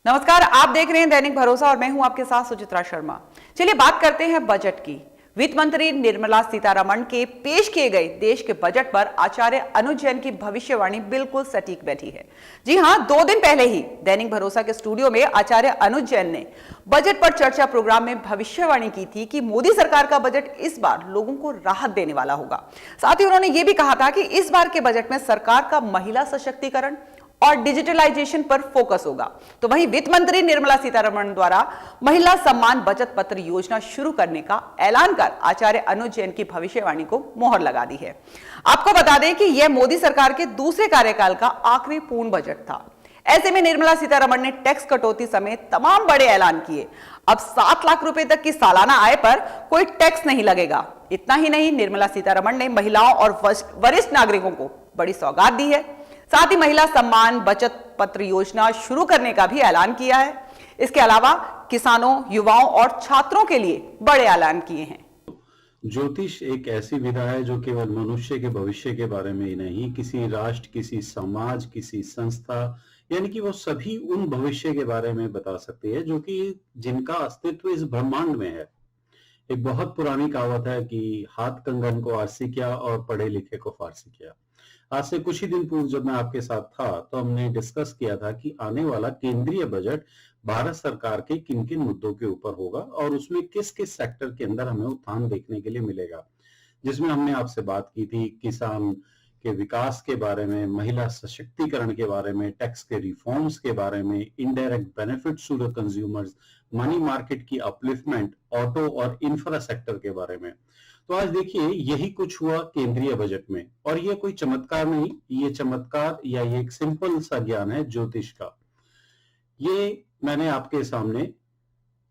नमस्कार, आप देख रहे हैं दैनिक भरोसा और मैं हूं आपके साथ सुचित्रा शर्मा। चलिए बात करते हैं बजट की। वित्त मंत्री निर्मला सीतारमण के पेश किए गए देश के बजट पर आचार्य अनुज जैन की भविष्यवाणी बिल्कुल सटीक बैठी है। जी हां, 2 दिन पहले ही दैनिक भरोसा के स्टूडियो में आचार्य अनुज जैन ने बजट पर चर्चा प्रोग्राम में भविष्यवाणी की थी कि मोदी सरकार का बजट इस बार लोगों को राहत देने वाला होगा। साथ ही उन्होंने यह भी कहा था कि इस बार के बजट में सरकार का महिला सशक्तिकरण और डिजिटलाइजेशन पर फोकस होगा। तो वहीं वित्त मंत्री निर्मला सीतारमण द्वारा महिला सम्मान बचत पत्र योजना शुरू करने का ऐलान कर आचार्य अनुज जैन की भविष्यवाणी को मोहर लगा दी है। आपको बता दें कि यह मोदी सरकार के दूसरे कार्यकाल का आखिरी पूर्ण बजट था। ऐसे में निर्मला सीतारमण ने टैक्स कटौती समेत तमाम बड़े ऐलान किए। अब 7 लाख रुपए तक की सालाना आय पर कोई टैक्स नहीं लगेगा। इतना ही नहीं, निर्मला सीतारमण ने महिलाओं और वरिष्ठ नागरिकों को बड़ी सौगात दी है। साथ ही महिला सम्मान बचत पत्र योजना शुरू करने का भी ऐलान किया है। इसके अलावा किसानों, युवाओं और छात्रों के लिए बड़े ऐलान किए हैं। ज्योतिष एक ऐसी विधा है जो केवल मनुष्य के भविष्य के बारे में ही नहीं, किसी राष्ट्र, किसी समाज, किसी संस्था, यानी कि वो सभी उन भविष्य के बारे में बता सकती है जो कि जिनका अस्तित्व इस ब्रह्मांड में है। एक बहुत पुरानी कहावत है कि हाथ कंगन को आरसी किया और पढ़े लिखे को फारसी किया। आज से कुछ ही दिन पूर्व जब मैं आपके साथ था तो हमने डिस्कस किया था कि आने वाला केंद्रीय बजट भारत सरकार के किन किन मुद्दों के ऊपर होगा और उसमें किस किस सेक्टर के अंदर हमें उत्थान देखने के लिए मिलेगा, जिसमें हमने आपसे बात की थी किसान के विकास के बारे में, महिला सशक्तिकरण के बारे में, टैक्स के रिफॉर्म्स के बारे में, indirect benefits to the consumers, money market की अपलिफ्टमेंट, ऑटो और इंफ्रा सेक्टर के बारे में। तो आज देखिए यही कुछ हुआ केंद्रीय बजट में, और ये कोई चमत्कार नहीं, ये चमत्कार या ये एक सिंपल सा ज्ञान है ज्योतिष का। ये मैंने आपके सामने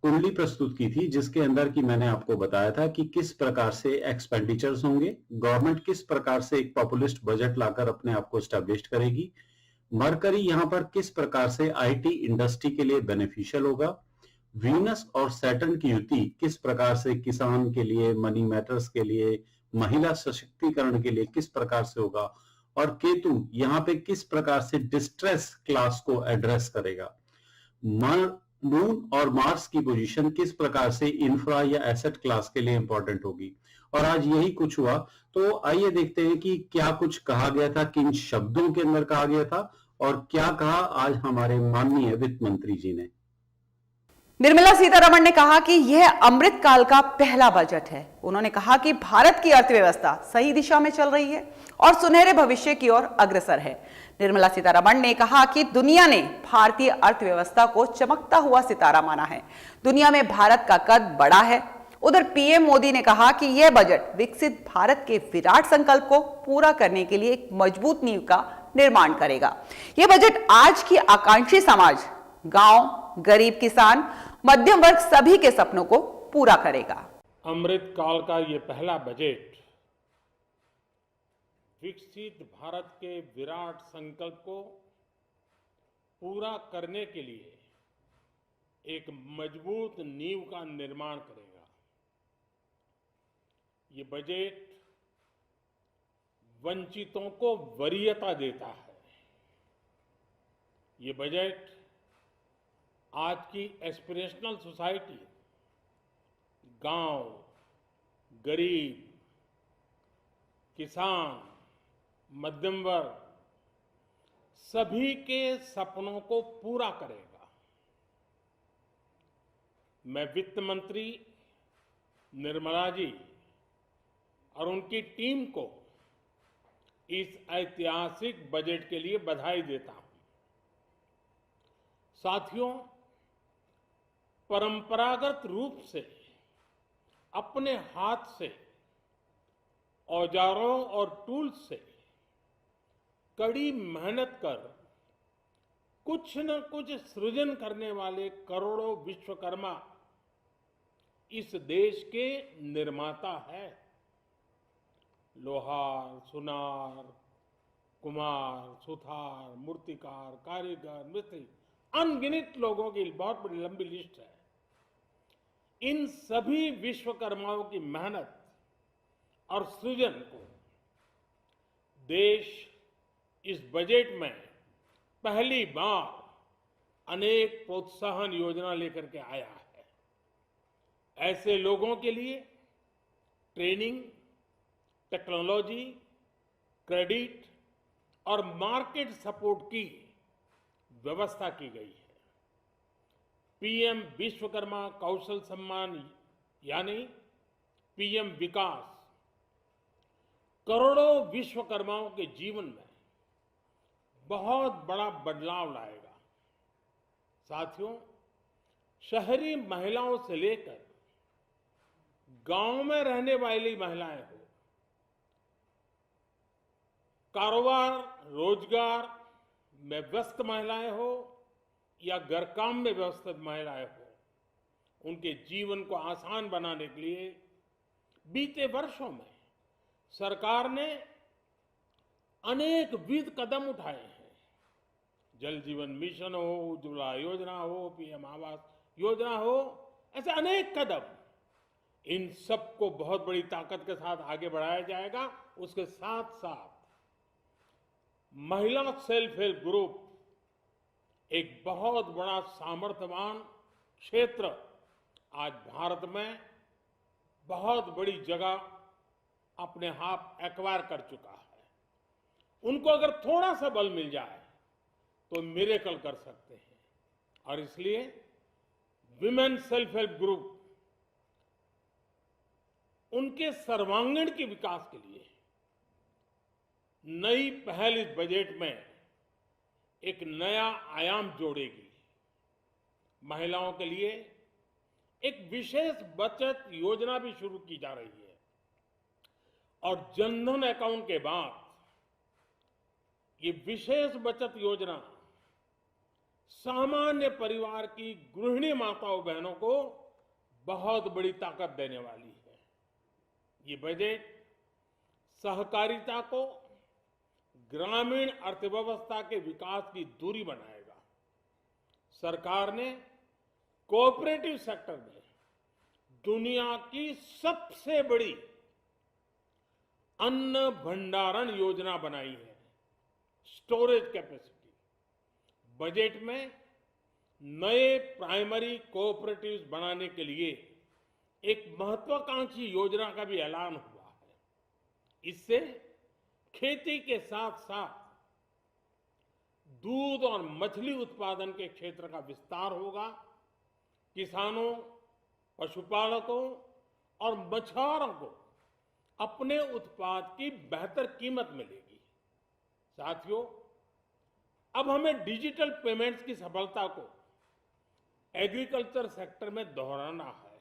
कुंडली प्रस्तुत की थी जिसके अंदर की मैंने आपको बताया था कि किस प्रकार से एक्सपेंडिचर्स होंगे, गवर्नमेंट किस प्रकार से एक पॉपुलिस्ट बजट लाकर अपने आप को एस्टैब्लिश करेगी, मरकरी यहां पर किस प्रकार से आईटी इंडस्ट्री के लिए बेनिफिशियल होगा, वीनस और सैटर्न की युति किस प्रकार से किसान के लिए, मनी मैटर्स के लिए, महिला सशक्तिकरण के लिए किस प्रकार से होगा, और केतु यहां पे किस प्रकार से डिस्ट्रेस क्लास को एड्रेस करेगा, मून और मार्स की पोजीशन किस प्रकार से इंफ्रा या एसेट क्लास के लिए इंपॉर्टेंट होगी। और आज यही कुछ हुआ। तो आइए देखते हैं कि क्या कुछ कहा गया था, किन शब्दों के अंदर कहा गया था और क्या कहा आज हमारे माननीय वित्त मंत्री जी ने। निर्मला सीतारमण ने कहा कि यह अमृत काल का पहला बजट है। उन्होंने कहा कि भारत की अर्थव्यवस्था सही दिशा में चल रही है और सुनहरे भविष्य की ओर अग्रसर है। निर्मला सीतारमण ने कहा कि दुनिया ने भारतीय अर्थव्यवस्था को चमकता हुआ सितारा माना है। दुनिया में भारत का कद बड़ा है। उधर पीएम मोदी ने कहा कि यह बजट विकसित भारत के विराट संकल्प को पूरा करने के लिए एक मजबूत नींव का निर्माण करेगा। यह बजट आज की आकांक्षी समाज, गांव, गरीब किसान, मध्यम वर्ग सभी के सपनों को पूरा करेगा। अमृत काल का ये पहला बजट विकसित भारत के विराट संकल्प को पूरा करने के लिए एक मजबूत नींव का निर्माण करेगा। ये बजट वंचितों को वरीयता देता है। ये बजट आज की एस्पिरेशनल सोसाइटी, गांव, गरीब, किसान, मध्यम वर्ग सभी के सपनों को पूरा करेगा। मैं वित्त मंत्री निर्मला जी और उनकी टीम को इस ऐतिहासिक बजट के लिए बधाई देता हूं। साथियों, परंपरागत रूप से अपने हाथ से औजारों और टूल्स से कड़ी मेहनत कर कुछ न कुछ सृजन करने वाले करोड़ों विश्वकर्मा इस देश के निर्माता है। लोहार, सुनार, कुम्हार, सुथार, मूर्तिकार, कारीगर, मिस्त्री, अनगिनत लोगों की बहुत बड़ी लंबी लिस्ट है। इन सभी विश्वकर्माओं की मेहनत और सृजन को देश इस बजट में पहली बार अनेक प्रोत्साहन योजना लेकर के आया है। ऐसे लोगों के लिए ट्रेनिंग, टेक्नोलॉजी, क्रेडिट और मार्केट सपोर्ट की व्यवस्था की गई है। पीएम विश्वकर्मा कौशल सम्मान यानी पीएम विकास करोड़ों विश्वकर्माओं के जीवन में बहुत बड़ा बदलाव लाएगा। साथियों, शहरी महिलाओं से लेकर गांव में रहने वाली महिलाएं हो, कारोबार रोजगार में व्यस्त महिलाएं हो या घर काम में व्यस्त महिलाएं हो, उनके जीवन को आसान बनाने के लिए बीते वर्षों में सरकार ने अनेकविध कदम उठाए हैं। जल जीवन मिशन हो, उज्ज्वला योजना हो, पीएम आवास योजना हो, ऐसे अनेक कदम, इन सबको बहुत बड़ी ताकत के साथ आगे बढ़ाया जाएगा। उसके साथ साथ महिला सेल्फ हेल्प ग्रुप एक बहुत बड़ा सामर्थ्यवान क्षेत्र आज भारत में बहुत बड़ी जगह अपने आप एक्वायर कर चुका है। उनको अगर थोड़ा सा बल मिल जाए तो मिरेकल कर सकते हैं। और इसलिए विमेन सेल्फ हेल्प ग्रुप उनके सर्वांगीण के विकास के लिए नई पहल इस बजट में एक नया आयाम जोड़ेगी। महिलाओं के लिए एक विशेष बचत योजना भी शुरू की जा रही है और जनधन अकाउंट के बाद ये विशेष बचत योजना सामान्य परिवार की गृहिणी माताओं बहनों को बहुत बड़ी ताकत देने वाली है। ये बजट सहकारिता को ग्रामीण अर्थव्यवस्था के विकास की धुरी बनाएगा। सरकार ने कोऑपरेटिव सेक्टर में दुनिया की सबसे बड़ी अन्न भंडारण योजना बनाई है, स्टोरेज कैपेसिटी। बजट में नए प्राइमरी कोऑपरेटिव्स बनाने के लिए एक महत्वाकांक्षी योजना का भी ऐलान हुआ है। इससे खेती के साथ साथ दूध और मछली उत्पादन के क्षेत्र का विस्तार होगा। किसानों, पशुपालकों और मछुआरों को अपने उत्पाद की बेहतर कीमत मिलेगी। साथियों, अब हमें डिजिटल पेमेंट्स की सफलता को एग्रीकल्चर सेक्टर में दोहराना है।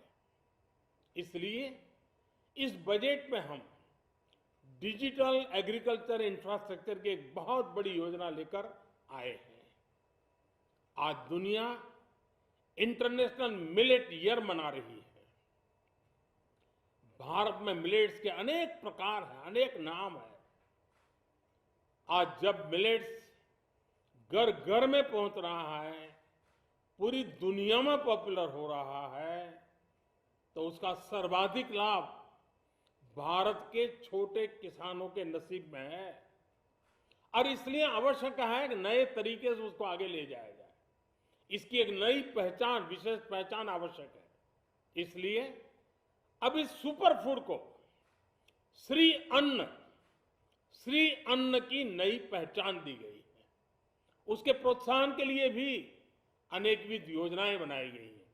इसलिए इस बजट में हम डिजिटल एग्रीकल्चर इंफ्रास्ट्रक्चर की एक बहुत बड़ी योजना लेकर आए हैं। आज दुनिया इंटरनेशनल मिलेट ईयर मना रही है। भारत में मिलेट्स के अनेक प्रकार हैं, अनेक नाम हैं। आज जब मिलेट्स घर घर में पहुंच रहा है, पूरी दुनिया में पॉपुलर हो रहा है, तो उसका सर्वाधिक लाभ भारत के छोटे किसानों के नसीब में है। और इसलिए आवश्यक है कि नए तरीके से उसको आगे ले जाया जाए। इसकी एक नई पहचान, विशेष पहचान आवश्यक है। इसलिए अब इस सुपर फूड को श्री अन्न की नई पहचान दी गई है। उसके प्रोत्साहन के लिए भी अनेकविध योजनाएं बनाई गई हैं।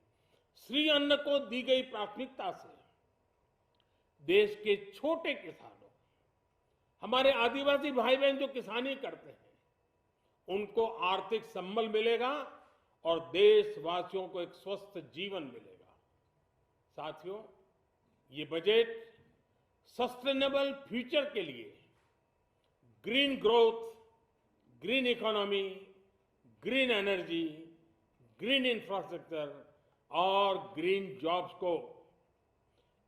श्री अन्न को दी गई प्राथमिकता से देश के छोटे किसानों, हमारे आदिवासी भाई बहन जो किसानी करते हैं, उनको आर्थिक संबल मिलेगा और देशवासियों को एक स्वस्थ जीवन मिलेगा। साथियों, ये बजट सस्टेनेबल फ्यूचर के लिए green growth, green economy, green energy, green infrastructure और ग्रीन जॉब्स को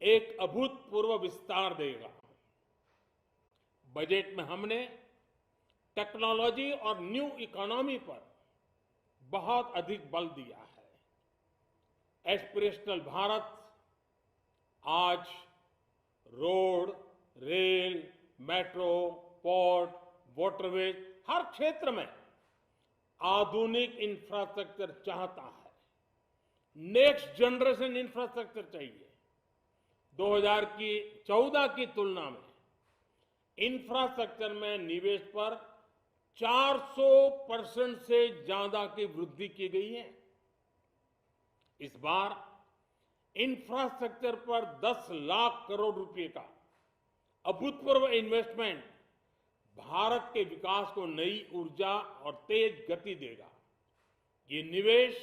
एक अभूतपूर्व विस्तार देगा। बजट में हमने टेक्नोलॉजी और न्यू इकोनॉमी पर बहुत अधिक बल दिया है। एस्पिरेशनल भारत आज road, rail, metro, port, waterways, हर क्षेत्र में आधुनिक इंफ्रास्ट्रक्चर चाहता है, नेक्स्ट जनरेशन इंफ्रास्ट्रक्चर चाहिए। 2014 की तुलना में इंफ्रास्ट्रक्चर में निवेश पर 400% से ज्यादा की वृद्धि की गई है। इस बार इंफ्रास्ट्रक्चर पर 10 लाख करोड़ रुपए का अभूतपूर्व इन्वेस्टमेंट भारत के विकास को नई ऊर्जा और तेज गति देगा। ये निवेश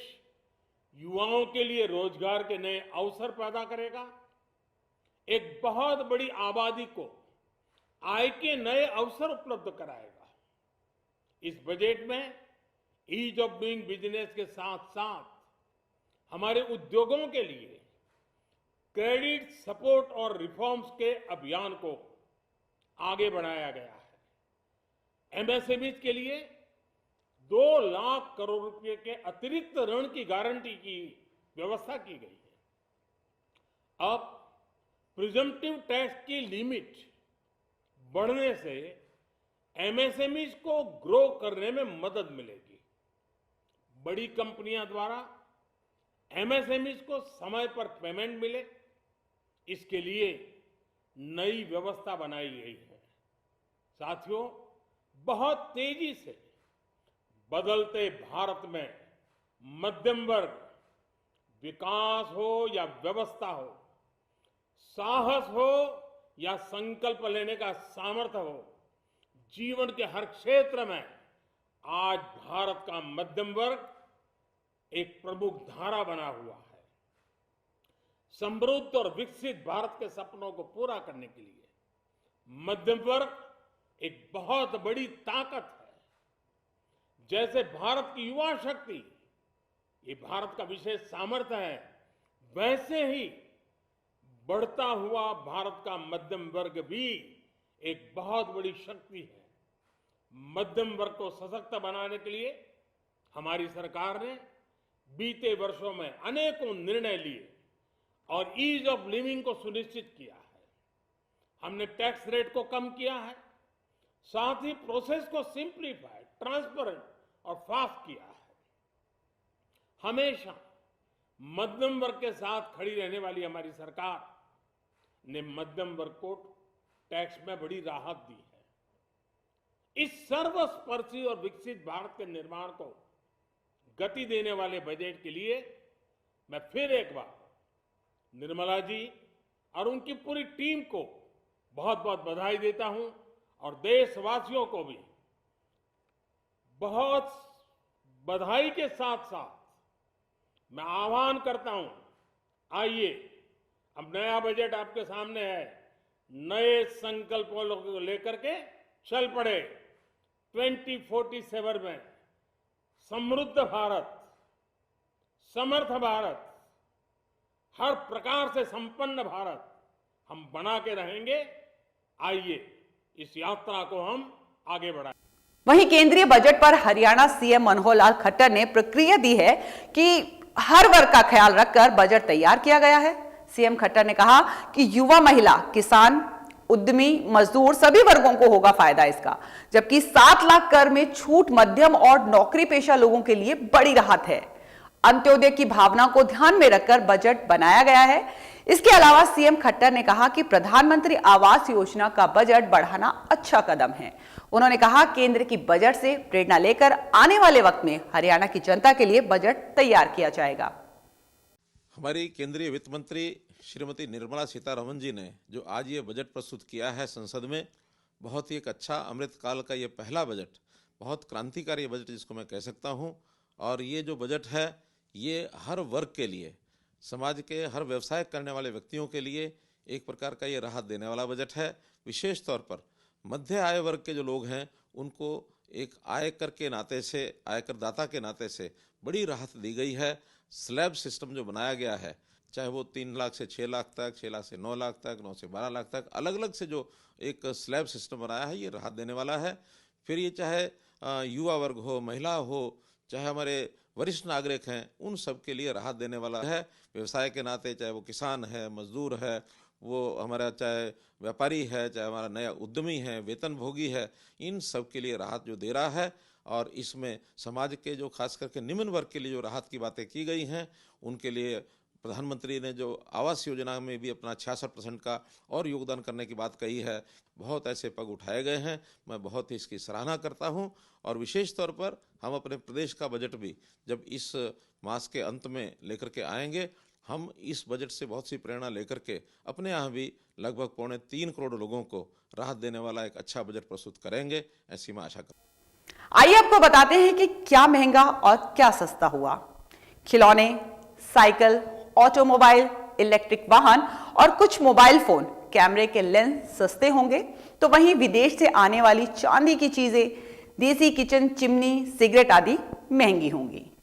युवाओं के लिए रोजगार के नए अवसर पैदा करेगा, एक बहुत बड़ी आबादी को आय के नए अवसर उपलब्ध कराएगा। इस बजट में ईज ऑफ डूइंग बिजनेस के साथ साथ हमारे उद्योगों के लिए क्रेडिट सपोर्ट और रिफॉर्म्स के अभियान को आगे बढ़ाया गया है। एमएसएमई के लिए 2 लाख करोड़ रुपए के अतिरिक्त ऋण की गारंटी की व्यवस्था की गई है। अब प्रिजम्पटिव टैक्स की लिमिट बढ़ने से एमएसएमई को ग्रो करने में मदद मिलेगी। बड़ी कंपनियां द्वारा एमएसएमई को समय पर पेमेंट मिले, इसके लिए नई व्यवस्था बनाई गई है। साथियों, बहुत तेजी से बदलते भारत में मध्यम वर्ग, विकास हो या व्यवस्था हो, साहस हो या संकल्प लेने का सामर्थ्य हो, जीवन के हर क्षेत्र में आज भारत का मध्यम वर्ग एक प्रमुख धारा बना हुआ है। समृद्ध और विकसित भारत के सपनों को पूरा करने के लिए मध्यम वर्ग एक बहुत बड़ी ताकत है। जैसे भारत की युवा शक्ति ये भारत का विशेष सामर्थ्य है, वैसे ही बढ़ता हुआ भारत का मध्यम वर्ग भी एक बहुत बड़ी शक्ति है। मध्यम वर्ग को सशक्त बनाने के लिए हमारी सरकार ने बीते वर्षों में अनेकों निर्णय लिए और ईज ऑफ लिविंग को सुनिश्चित किया है। हमने टैक्स रेट को कम किया है, साथ ही प्रोसेस को सिंप्लीफाई, ट्रांसपेरेंट और फास्ट किया है। हमेशा मध्यम वर्ग के साथ खड़ी रहने वाली हमारी सरकार ने मध्यम वर्ग को टैक्स में बड़ी राहत दी है। इस सर्वस्पर्शी और विकसित भारत के निर्माण को गति देने वाले बजट के लिए मैं फिर एक बार निर्मला जी और उनकी पूरी टीम को बहुत बहुत बधाई देता हूं और देशवासियों को भी बहुत बधाई के साथ साथ मैं आह्वान करता हूं, आइए अब नया बजट आपके सामने है, नए संकल्पों को लेकर के चल पड़े। 2047 में समृद्ध भारत, समर्थ भारत, हर प्रकार से संपन्न भारत हम बना के रहेंगे। आइए इस यात्रा को हम आगे बढ़ाएं। वहीं केंद्रीय बजट पर हरियाणा सीएम मनोहर लाल खट्टर ने प्रतिक्रिया दी है कि हर वर्ग का ख्याल रखकर बजट तैयार किया गया है। सीएम खट्टर ने कहा कि युवा, महिला, किसान, उद्यमी, मजदूर सभी वर्गों को होगा फायदा इसका, जबकि 7 लाख कर में छूट मध्यम और नौकरी पेशा लोगों के लिए बड़ी राहत है। अंत्योदय की भावना को ध्यान में रखकर बजट बनाया गया है। इसके अलावा सीएम खट्टर ने कहा कि प्रधानमंत्री आवास योजना का बजट बढ़ाना अच्छा कदम है। उन्होंने कहा केंद्र की बजट से प्रेरणा लेकर आने वाले वक्त में हरियाणा की जनता के लिए बजट तैयार किया जाएगा। हमारी केंद्रीय वित्त मंत्री श्रीमती निर्मला सीतारमण जी ने जो आज ये बजट प्रस्तुत किया है संसद में, बहुत ही एक अच्छा अमृतकाल का ये पहला बजट, बहुत क्रांतिकारी बजट जिसको मैं कह सकता हूँ। और ये जो बजट है ये हर वर्ग के लिए, समाज के हर व्यवसाय करने वाले व्यक्तियों के लिए एक प्रकार का ये राहत देने वाला बजट है। विशेष तौर पर मध्य आय वर्ग के जो लोग हैं उनको एक आयकर के नाते से, आयकर दाता के नाते से बड़ी राहत दी गई है। स्लैब सिस्टम जो बनाया गया है, चाहे वो 3 लाख से 6 लाख तक, 6 लाख से 9 लाख तक, 9 से 12 लाख तक, अलग अलग से जो एक स्लैब सिस्टम बनाया है, ये राहत देने वाला है। फिर ये चाहे युवा वर्ग हो, महिला हो, चाहे हमारे वरिष्ठ नागरिक हैं, उन सब के लिए राहत देने वाला है। व्यवसाय के नाते चाहे वो किसान है, मजदूर है, वो हमारा चाहे व्यापारी है, चाहे हमारा नया उद्यमी है, वेतनभोगी है, इन सब के लिए राहत जो दे रहा है। और इसमें समाज के जो खास करके निम्न वर्ग के लिए जो राहत की बातें की गई हैं, उनके लिए प्रधानमंत्री ने जो आवास योजना में भी अपना 66% का और योगदान करने की बात कही है, बहुत ऐसे पग उठाए गए हैं। मैं बहुत ही इसकी सराहना करता हूं। और विशेष तौर पर हम अपने प्रदेश का बजट भी जब इस मास के अंत में लेकर के आएंगे, हम इस बजट से बहुत सी प्रेरणा लेकर के अपने यहाँ भी लगभग 3.25 करोड़ लोगों को राहत देने वाला एक अच्छा बजट प्रस्तुत करेंगे, ऐसी मैं आशा करता हूं। आइए आपको बताते हैं कि क्या महंगा और क्या सस्ता हुआ। खिलौने, साइकिल, ऑटोमोबाइल, इलेक्ट्रिक वाहन और कुछ मोबाइल फोन, कैमरे के लेंस सस्ते होंगे, तो वहीं विदेश से आने वाली चांदी की चीजें, देसी किचन चिमनी, सिगरेट आदि महंगी होंगी।